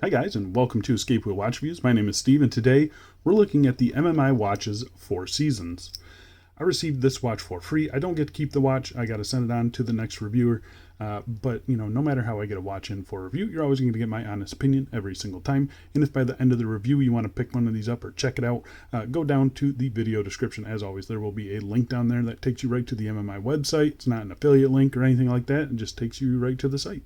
Hi guys, and welcome to Escape Wheel Watch Reviews. My name is Steve, and today we're looking at the MMI watches Four Seasons. I received this watch for free. I don't get to keep the watch. I got to send it on to the next reviewer. But no matter how I get a watch in for a review, you're always going to get my honest opinion every single time. And if by the end of the review you want to pick one of these up or check it out, go down to the video description. As always, there will be a link down there that takes you right to the MMI website. It's not an affiliate link or anything like that. It just takes you right to the site.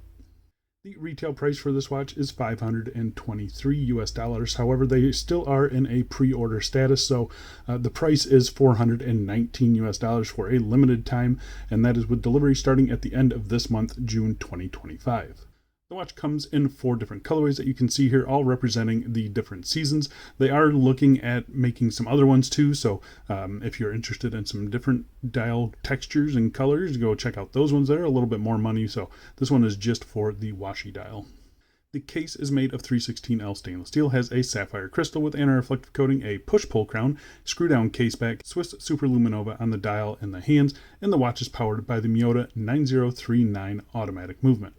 The retail price for this watch is $523 US. However, they still are in a pre-order status, so the price is $419 US for a limited time, and that is with delivery starting at the end of this month, June 2025. The watch comes in 4 different colorways that you can see here, all representing the different seasons. They are looking at making some other ones too, so if you're interested in some different dial textures and colors, go check out those ones. They're a little bit more money, so this one is just for the Washi dial. The case is made of 316L stainless steel, has a sapphire crystal with anti-reflective coating, a push-pull crown, screw-down case back, Swiss Super Luminova on the dial and the hands, and the watch is powered by the Miyota 9039 automatic movement.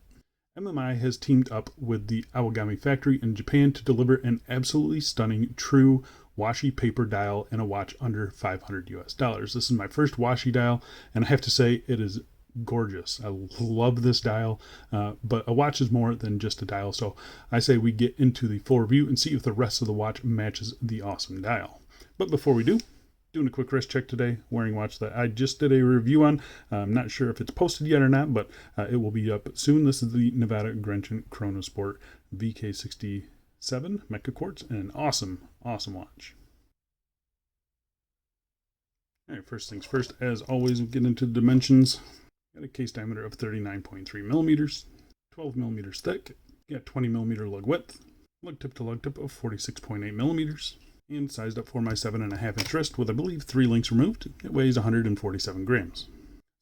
MMI has teamed up with the Awagami factory in Japan to deliver an absolutely stunning, true Washi paper dial and a watch under $500 US. This is my first Washi dial, and I have to say it is gorgeous. I love this dial, but a watch is more than just a dial, so I say we get into the full review and see if the rest of the watch matches the awesome dial. But before we do, doing a quick wrist check today, wearing a watch that I just did a review on. I'm not sure if it's posted yet or not, but it will be up soon. This is the Nevada Grenchen Chronosport VK67 Mecha Quartz, and an awesome watch. All right, first things first, as always, we'll get into the dimensions. Got a case diameter of 39.3 millimeters, 12 millimeters thick. Got 20 millimeter lug width, lug tip to lug tip of 46.8 millimeters. And sized up for my 7.5-inch wrist with, I believe, 3 links removed. It weighs 147 grams.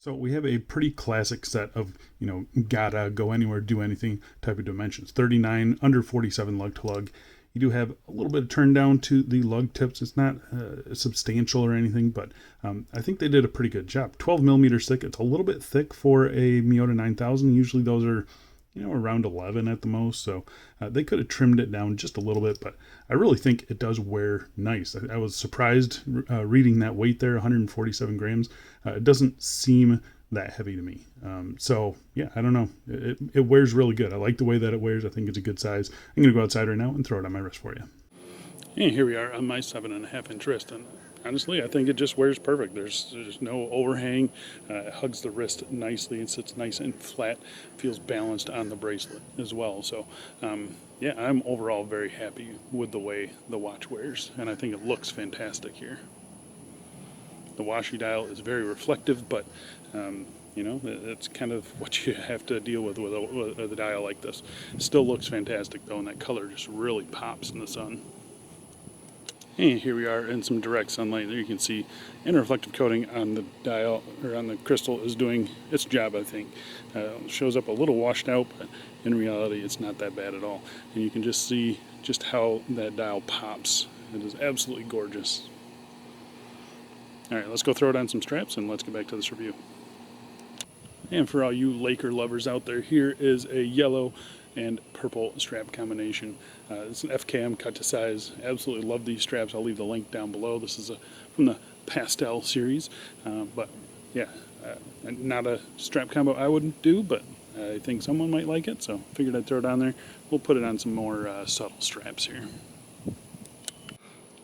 So we have a pretty classic set of, gotta go anywhere, do anything type of dimensions. 39, under 47 lug to lug. You do have a little bit of turn down to the lug tips. It's not substantial or anything, but I think they did a pretty good job. 12 millimeters thick. It's a little bit thick for a Miyota 9000. Usually those are around 11 at the most, so they could have trimmed it down just a little bit, but I really think it does wear nice. I was surprised reading that weight there, 147 grams. It doesn't seem that heavy to me. So yeah, I don't know. It wears really good. I like the way that it wears. I think it's a good size. I'm going to go outside right now and throw it on my wrist for you. And here we are on my 7.5-inch wrist, and honestly, I think it just wears perfect. There's no overhang. It hugs the wrist nicely and sits nice and flat. Feels balanced on the bracelet as well. So, yeah, I'm overall very happy with the way the watch wears, and I think it looks fantastic here. The Washi dial is very reflective, but it's kind of what you have to deal with a dial like this. It still looks fantastic though, and that color just really pops in the sun. And here we are in some direct sunlight. There you can see anti-reflective coating on the dial, or on the crystal, is doing its job, I think. Shows up a little washed out, but in reality it's not that bad at all. And you can just see just how that dial pops. It is absolutely gorgeous. Alright, let's go throw it on some straps and let's get back to this review. And for all you Laker lovers out there, here is a yellow and purple strap combination. It's an FKM cut to size. Absolutely love these straps. I'll leave the link down below. This is from the Pastel series, but yeah, not a strap combo I wouldn't do, but I think someone might like it, so figured I'd throw it on there. We'll put it on some more subtle straps here.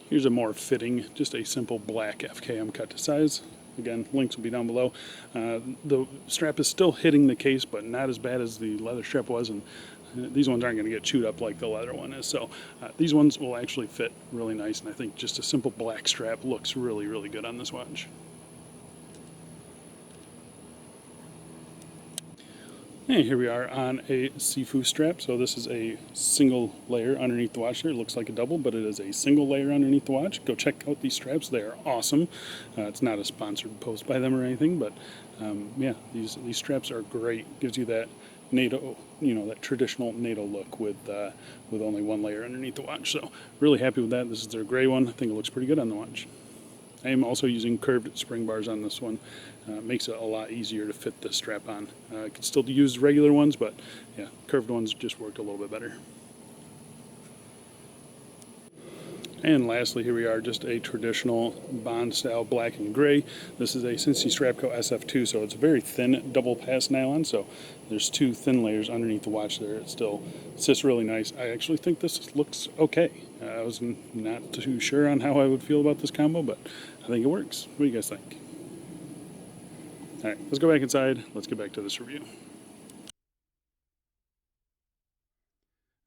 Here's a more fitting, just a simple black FKM cut to size. Again, links will be down below. The strap is still hitting the case, but not as bad as the leather strap was, and these ones aren't going to get chewed up like the leather one is. So these ones will actually fit really nice, and I think just a simple black strap looks really, really good on this watch. And here we are on a Sifu strap. So this is a single layer underneath the watch there. It looks like a double, but it is a single layer underneath the watch. Go check out these straps. They are awesome. It's not a sponsored post by them or anything, but yeah, these straps are great. Gives you that NATO, that traditional NATO look with only one layer underneath the watch. So really happy with that. This is their gray one. I think it looks pretty good on the watch. I am also using curved spring bars on this one. Makes it a lot easier to fit the strap on. I could still use regular ones, but yeah, curved ones just worked a little bit better. And lastly, here we are, just a traditional Bond style black and gray. This is a Cincy Strapco SF2, so it's a very thin double pass nylon, so there's two thin layers underneath the watch there. It still sits really nice. I actually think this looks okay. I was not too sure on how I would feel about this combo, but I think it works. What do you guys think? All right, let's go back inside. Let's get back to this review.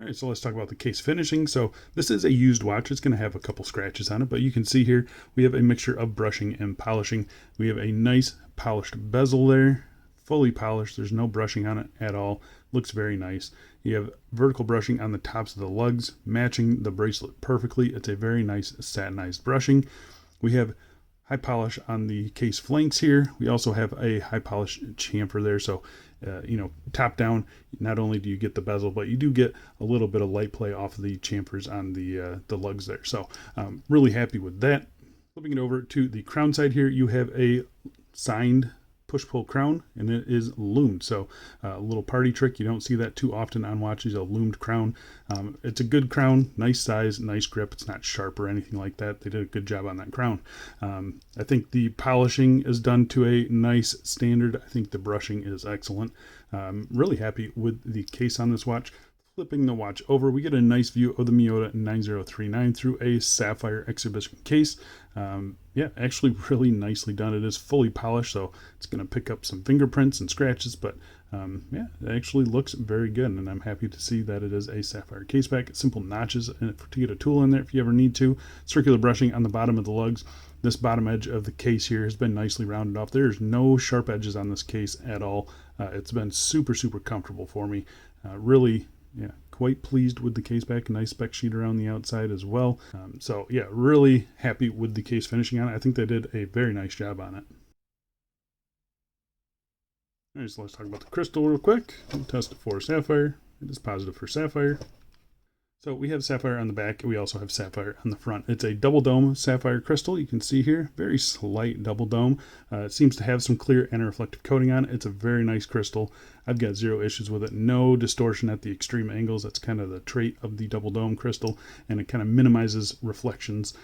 All right, so let's talk about the case finishing. So this is a used watch. It's going to have a couple scratches on it, but you can see here we have a mixture of brushing and polishing. We have a nice polished bezel there, fully polished. There's no brushing on it at all. Looks very nice. You have vertical brushing on the tops of the lugs, matching the bracelet perfectly. It's a very nice satinized brushing. We have high polish on the case flanks here. We also have a high polish chamfer there, so top down, not only do you get the bezel, but you do get a little bit of light play off of the chamfers on the lugs there. So really happy with that. Flipping it over to the crown side here, you have a signed push-pull crown, and it is loomed. So a little party trick. You don't see that too often on watches, a loomed crown. It's a good crown, nice size, nice grip. It's not sharp or anything like that. They did a good job on that crown. I think the polishing is done to a nice standard. I think the brushing is excellent. Really happy with the case on this watch. Flipping the watch over, we get a nice view of the Miyota 9039 through a sapphire exhibition case. Yeah, actually really nicely done. It is fully polished, so it's going to pick up some fingerprints and scratches, but yeah, it actually looks very good, and I'm happy to see that it is a sapphire case back. Simple notches to get a tool in there if you ever need to. Circular brushing on the bottom of the lugs. This bottom edge of the case here has been nicely rounded off. There's no sharp edges on this case at all. It's been super comfortable for me. Really, yeah, quite pleased with the case back. Nice spec sheet around the outside as well. So yeah, really happy with the case finishing on it. I think they did a very nice job on it. All right, so let's talk about the crystal real quick. We'll test it for sapphire. It is positive for sapphire. So we have sapphire on the back. We also have sapphire on the front. It's a double dome sapphire crystal. You can see here, very slight double dome. It seems to have some clear anti-reflective coating on it. It's a very nice crystal. I've got zero issues with it. No distortion at the extreme angles. That's kind of the trait of the double dome crystal, and it kind of minimizes reflections.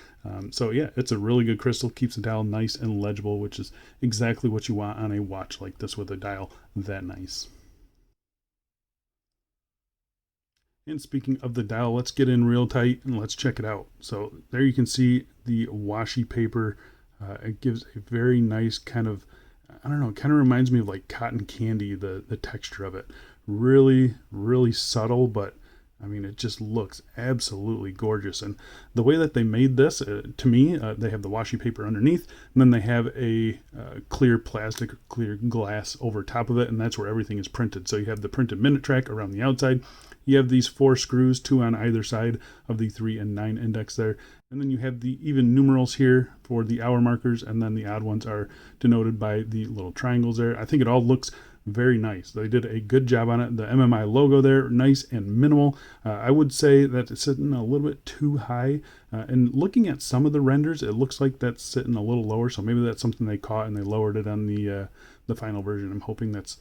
So yeah, it's a really good crystal. Keeps the dial nice and legible, which is exactly what you want on a watch like this with a dial that nice. And speaking of the dial, let's get in real tight and let's check it out. So there you can see the washi paper. It gives a very nice kind of, I don't know, it kind of reminds me of like cotton candy, the texture of it. Really subtle, but I mean, it just looks absolutely gorgeous. And the way that they made this, to me, they have the washi paper underneath, and then they have a clear plastic, clear glass over top of it, and that's where everything is printed. So you have the printed minute track around the outside. You have these 4 screws, 2 on either side of the 3 and 9 index there. And then you have the even numerals here for the hour markers, and then the odd ones are denoted by the little triangles there. I think it all looks very nice. They did a good job on it. The MMI logo there, nice and minimal. I would say that it's sitting a little bit too high. And looking at some of the renders, it looks like that's sitting a little lower. So maybe that's something they caught and they lowered it on the final version. I'm hoping that's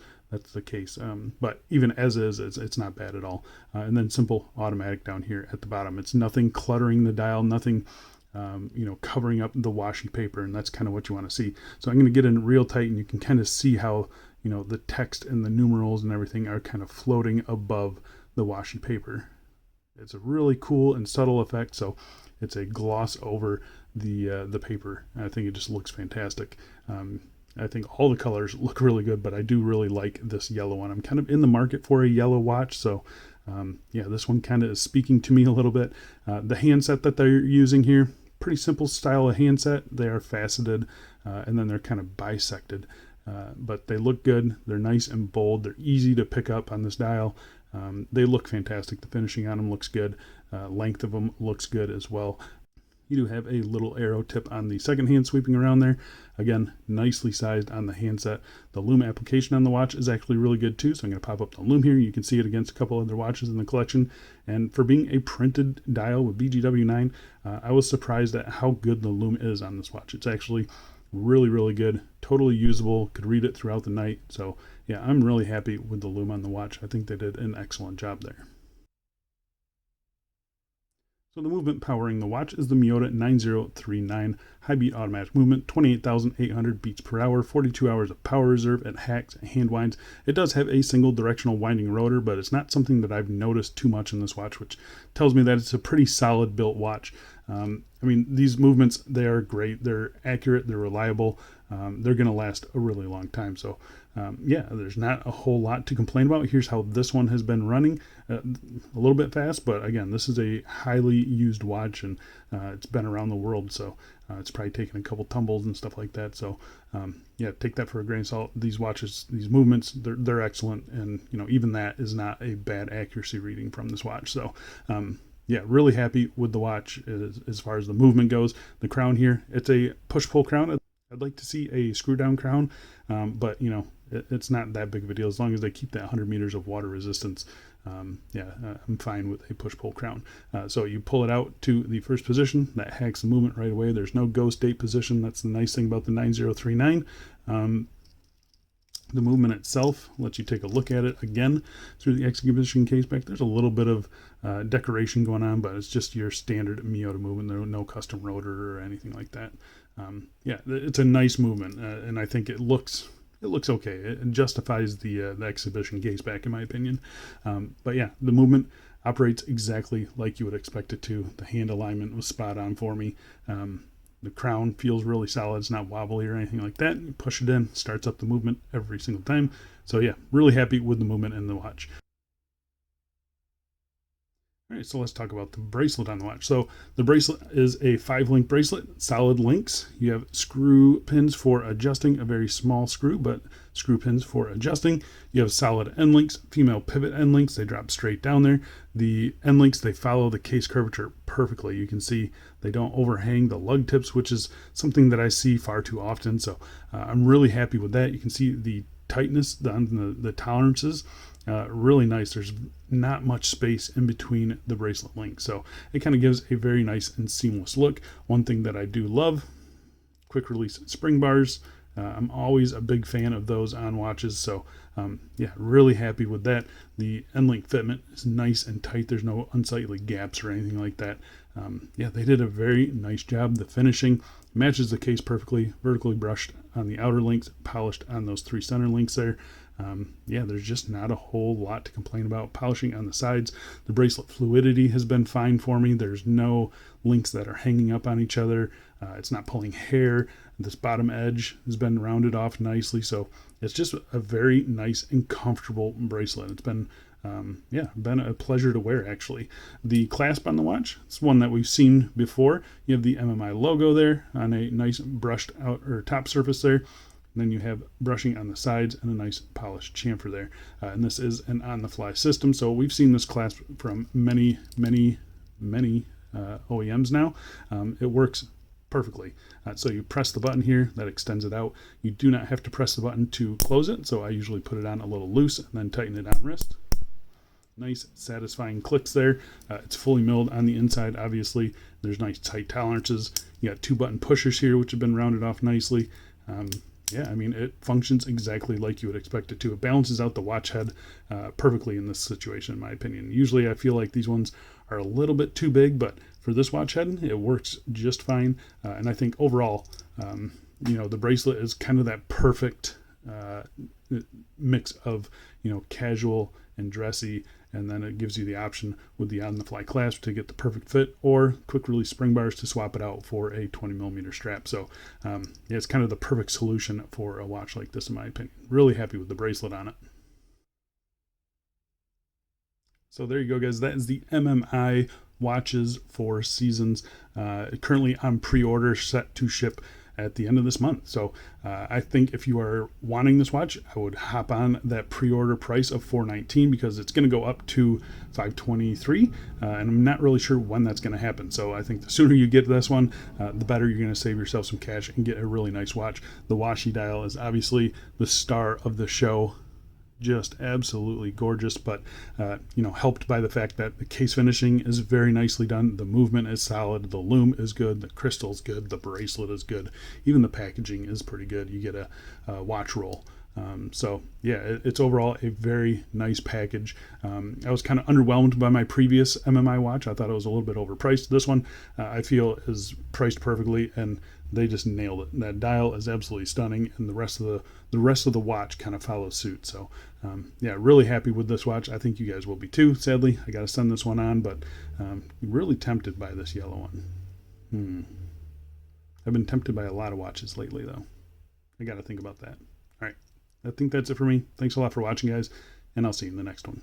the case. But even as is, it's not bad at all. And then simple automatic down here at the bottom. It's nothing cluttering the dial, nothing covering up the washi paper, and that's kind of what you want to see. So I'm going to get in real tight, and you can kind of see how the text and the numerals and everything are kind of floating above the washi paper. It's a really cool and subtle effect. So it's a gloss over the paper. I think it just looks fantastic. I think all the colors look really good, but I do really like this yellow one. I'm kind of in the market for a yellow watch, so yeah, this one kind of is speaking to me a little bit. The handset that they're using here, pretty simple style of handset. They are faceted, and then they're kind of bisected, but they look good. They're nice and bold. They're easy to pick up on this dial. They look fantastic. The finishing on them looks good. Length of them looks good as well. You do have a little arrow tip on the second hand sweeping around there. Again, nicely sized on the handset. The Lume application on the watch is actually really good too. So I'm going to pop up the Lume here. You can see it against a couple other watches in the collection. And for being a printed dial with BGW9, I was surprised at how good the Lume is on this watch. It's actually really good, totally usable, could read it throughout the night. So yeah, I'm really happy with the Lume on the watch. I think they did an excellent job there. So the movement powering the watch is the Miyota 9039 high beat automatic movement, 28,800 beats per hour, 42 hours of power reserve. It hacks and hand winds. It does have a single directional winding rotor, but it's not something that I've noticed too much in this watch, which tells me that it's a pretty solid built watch. I mean, these movements, they are great. They're accurate. They're reliable. They're going to last a really long time. So, yeah, there's not a whole lot to complain about. Here's how this one has been running. A little bit fast, but again, this is a highly used watch, and it's been around the world. So it's probably taken a couple tumbles and stuff like that. So, yeah, take that for a grain of salt. These watches, these movements, they're excellent. And, you know, even that is not a bad accuracy reading from this watch. So, yeah, really happy with the watch as far as the movement goes. The crown here, it's a push-pull crown. I'd like to see a screw-down crown, but, you know, it's not that big of a deal. As long as they keep that 100 meters of water resistance, yeah, I'm fine with a push-pull crown. So you pull it out to the first position. That hacks the movement right away. There's no ghost date position. That's the nice thing about the 9039. The movement itself lets you take a look at it again through the exhibition case back. There's a little bit of decoration going on, but it's just your standard Miyota movement. There's no custom rotor or anything like that. Yeah, it's a nice movement, and I think it looks okay. It justifies the exhibition case back, in my opinion. But yeah, the movement operates exactly like you would expect it to. The hand alignment was spot on for me. The crown feels really solid. It's not wobbly or anything like that. You push it in, starts up the movement every single time. So yeah, really happy with the movement in the watch. All right, so let's talk about the bracelet on the watch. So the bracelet is a 5-link bracelet, solid links. You have screw pins for adjusting, a very small screw, but screw pins for adjusting. You have solid end links, female pivot end links. They drop straight down there. The end links, they follow the case curvature perfectly. You can see they don't overhang the lug tips, which is something that I see far too often. So I'm really happy with that. You can see the tightness on the tolerances. Really nice. There's not much space in between the bracelet links, so it kind of gives a very nice and seamless look. One thing that I do love, quick release spring bars. I'm always a big fan of those on watches, so yeah, really happy with that. The end link fitment is nice and tight. There's no unsightly gaps or anything like that. Yeah, they did a very nice job. The finishing matches the case perfectly, vertically brushed on the outer links, polished on those 3 center links there. Yeah, there's just not a whole lot to complain about. Polishing on the sides, the bracelet fluidity has been fine for me. There's no links that are hanging up on each other. It's not pulling hair. This bottom edge has been rounded off nicely, so it's just a very nice and comfortable bracelet. It's been yeah, been a pleasure to wear, actually. The clasp on the watch, it's one that we've seen before. You have the MMI logo there on a nice brushed out or top surface there. And then you have brushing on the sides and a nice polished chamfer there. And this is an on-the-fly system, so we've seen this clasp from many OEMs now. It works perfectly. So you press the button here, that extends it out. You do not have to press the button to close it, so I usually put it on a little loose and then tighten it on wrist. Nice satisfying clicks there. It's fully milled on the inside, obviously. There's nice tight tolerances. You got 2 button pushers here, which have been rounded off nicely. Yeah, I mean, it functions exactly like you would expect it to. It balances out the watch head perfectly in this situation, in my opinion. Usually I feel like these ones are a little bit too big, but for this watch head, it works just fine. And I think overall, you know, the bracelet is kind of that perfect mix of, you know, casual and dressy, and then it gives you the option with the on-the-fly clasp to get the perfect fit, or quick release spring bars to swap it out for a 20mm strap. So yeah, it's kind of the perfect solution for a watch like this, in my opinion. Really happy with the bracelet on it. So there you go, guys. That is the MMI watches 4 seasons. Currently on pre-order, set to ship at the end of this month. So I think if you are wanting this watch, I would hop on that pre-order price of $419, because it's going to go up to $523, and I'm not really sure when that's going to happen. So I think the sooner you get this one, the better. You're going to save yourself some cash and get a really nice watch. The Washi dial is obviously the star of the show. Just absolutely gorgeous, but you know, helped by the fact that the case finishing is very nicely done. The movement is solid. The lume is good. The crystal is good. The bracelet is good. Even the packaging is pretty good. You get a watch roll So yeah, it's overall a very nice package. I was kind of underwhelmed by my previous MMI watch. I thought it was a little bit overpriced. This one I feel is priced perfectly, and they just nailed it. That dial is absolutely stunning, and the rest of the watch kind of follows suit. So yeah, really happy with this watch. I think you guys will be too. Sadly, I got to send this one on, but really tempted by this yellow one. I've been tempted by a lot of watches lately, though. I got to think about that. All right. I think that's it for me. Thanks a lot for watching, guys, and I'll see you in the next one.